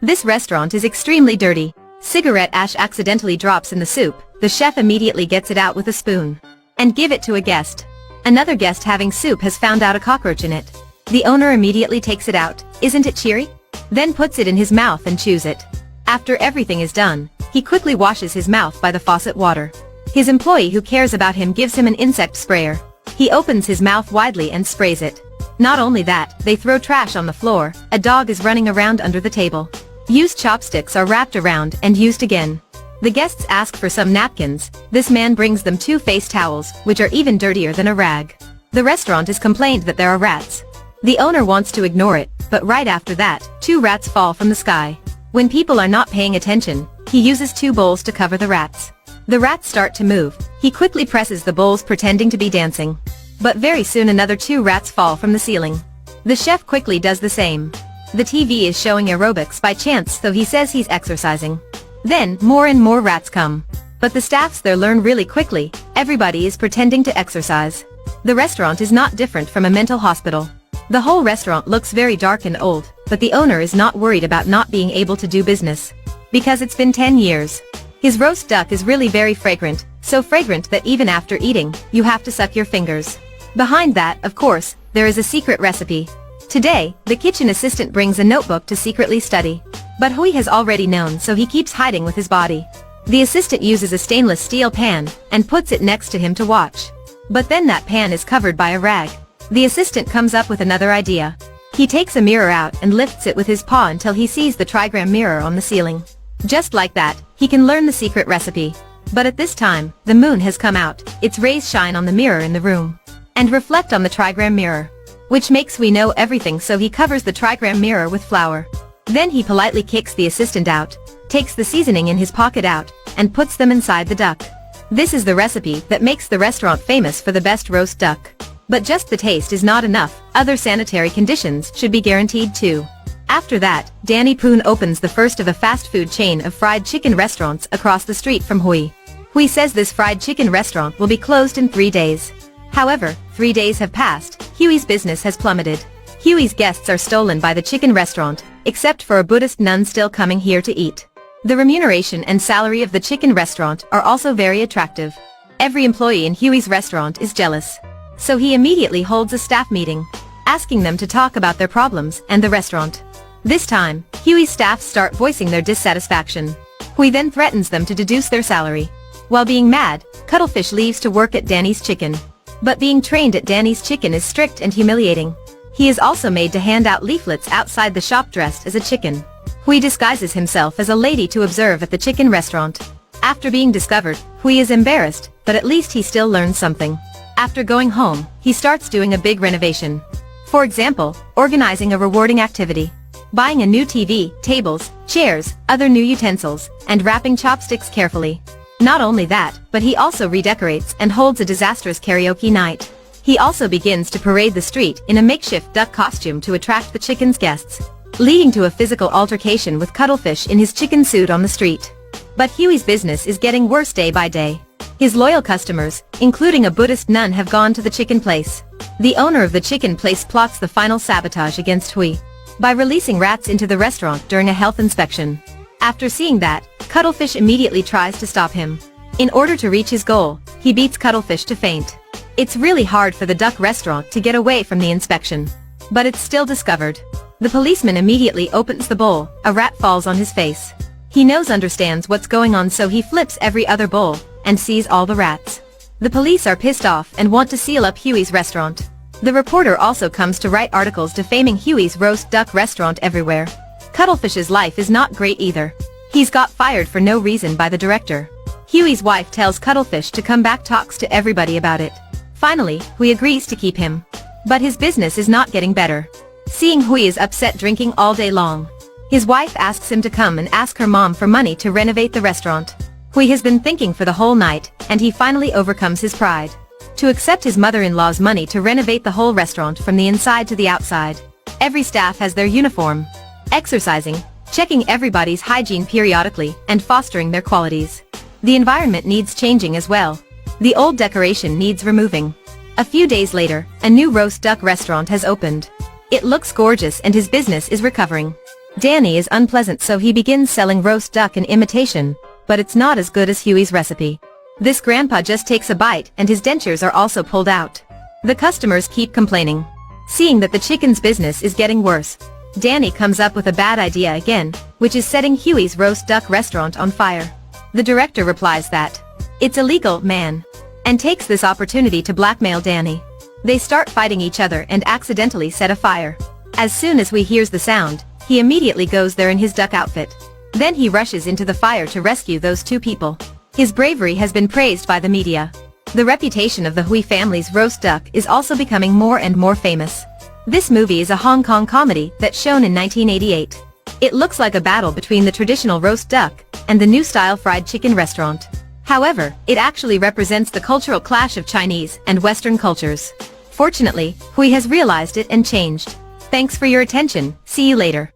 This restaurant is extremely dirty. Cigarette ash accidentally drops in the soup. The chef immediately gets it out with a spoon and give it to a guest. Another guest having soup has found out a cockroach in it. The owner immediately takes it out. Isn't it cheery? Then puts it in his mouth and chews it. After everything is done, he quickly washes his mouth by the faucet water. His employee who cares about him gives him an insect sprayer. He opens his mouth widely and sprays it. Not only that, they throw trash on the floor. A dog is running around under the table. Used chopsticks are wrapped around and used again. The guests ask for some napkins. This man brings them 2 face towels, which are even dirtier than a rag. The restaurant is complained that there are rats. The owner wants to ignore it, but right after that, 2 rats fall from the sky. When people are not paying attention, he uses 2 bowls to cover the rats. The rats start to move. He quickly presses the bowls pretending to be dancing. But very soon another 2 rats fall from the ceiling. The chef quickly does the same. The TV is showing aerobics by chance, so he says he's exercising. Then, more and more rats come. But the staffs there learn really quickly. Everybody is pretending to exercise. The restaurant is not different from a mental hospital. The whole restaurant looks very dark and old, but the owner is not worried about not being able to do business. Because it's been 10 years. His roast duck is really very fragrant, so fragrant that even after eating, you have to suck your fingers. Behind that, of course, there is a secret recipe. Today, the kitchen assistant brings a notebook to secretly study. But Hui has already known, so he keeps hiding with his body. The assistant uses a stainless steel pan, and puts it next to him to watch. But then that pan is covered by a rag. The assistant comes up with another idea. He takes a mirror out and lifts it with his paw until he sees the trigram mirror on the ceiling. Just like that, he can learn the secret recipe. But at this time, the moon has come out. Its rays shine on the mirror in the room and reflect on the trigram mirror, which makes we know everything, so he covers the trigram mirror with flour. Then he politely kicks the assistant out, takes the seasoning in his pocket out, and puts them inside the duck. This is the recipe that makes the restaurant famous for the best roast duck. But just the taste is not enough, other sanitary conditions should be guaranteed too. After that, Danny Poon opens the first of a fast food chain of fried chicken restaurants across the street from Hui. Hui says this fried chicken restaurant will be closed in 3 days. However, 3 days have passed. Huey's business has plummeted. Huey's guests are stolen by the chicken restaurant, except for a Buddhist nun still coming here to eat. The remuneration and salary of the chicken restaurant are also very attractive. Every employee in Huey's restaurant is jealous. So he immediately holds a staff meeting, asking them to talk about their problems and the restaurant. This time, Huey's staff start voicing their dissatisfaction. Hui then threatens them to deduce their salary. While being mad, Cuttlefish leaves to work at Danny's Chicken. But being trained at Danny's Chicken is strict and humiliating. He is also made to hand out leaflets outside the shop dressed as a chicken. Hui disguises himself as a lady to observe at the chicken restaurant. After being discovered, Hui is embarrassed, but at least he still learns something. After going home, he starts doing a big renovation. For example, organizing a rewarding activity, buying a new TV, tables, chairs, other new utensils, and wrapping chopsticks carefully. Not only that, but he also redecorates and holds a disastrous karaoke night. He also begins to parade the street in a makeshift duck costume to attract the chicken's guests, leading to a physical altercation with Cuttlefish in his chicken suit on the street. But Huey's business is getting worse day by day. His loyal customers, including a Buddhist nun, have gone to the chicken place. The owner of the chicken place plots the final sabotage against Hui by releasing rats into the restaurant during a health inspection. After seeing that, Cuttlefish immediately tries to stop him. In order to reach his goal, he beats Cuttlefish to faint. It's really hard for the duck restaurant to get away from the inspection. But it's still discovered. The policeman immediately opens the bowl. A rat falls on his face. He understands what's going on, so he flips every other bowl and sees all the rats. The police are pissed off and want to seal up Huey's restaurant. The reporter also comes to write articles defaming Huey's roast duck restaurant everywhere. Cuttlefish's life is not great either. He's got fired for no reason by the director. Huey's wife tells Cuttlefish to come back, talks to everybody about it. Finally, Hui agrees to keep him. But his business is not getting better. Seeing Hui is upset drinking all day long, his wife asks him to come and ask her mom for money to renovate the restaurant. Hui has been thinking for the whole night, and he finally overcomes his pride to accept his mother-in-law's money to renovate the whole restaurant from the inside to the outside. Every staff has their uniform, exercising, checking everybody's hygiene periodically, and fostering their qualities. The environment needs changing as well. The old decoration needs removing. A few days later, a new roast duck restaurant has opened. It looks gorgeous and his business is recovering. Danny is unpleasant, so he begins selling roast duck in imitation, but it's not as good as Huey's recipe. This grandpa just takes a bite and his dentures are also pulled out. The customers keep complaining. Seeing that the chicken's business is getting worse, Danny comes up with a bad idea again, which is setting Huey's roast duck restaurant on fire. The director replies that it's illegal, man, and takes this opportunity to blackmail Danny. They start fighting each other and accidentally set a fire. As soon as Huey hears the sound, he immediately goes there in his duck outfit. Then he rushes into the fire to rescue those two people. His bravery has been praised by the media. The reputation of the Huey family's roast duck is also becoming more and more famous. This movie is a Hong Kong comedy that's shown in 1988. It looks like a battle between the traditional roast duck and the new style fried chicken restaurant. However, it actually represents the cultural clash of Chinese and Western cultures. Fortunately, Huey has realized it and changed. Thanks for your attention, see you later.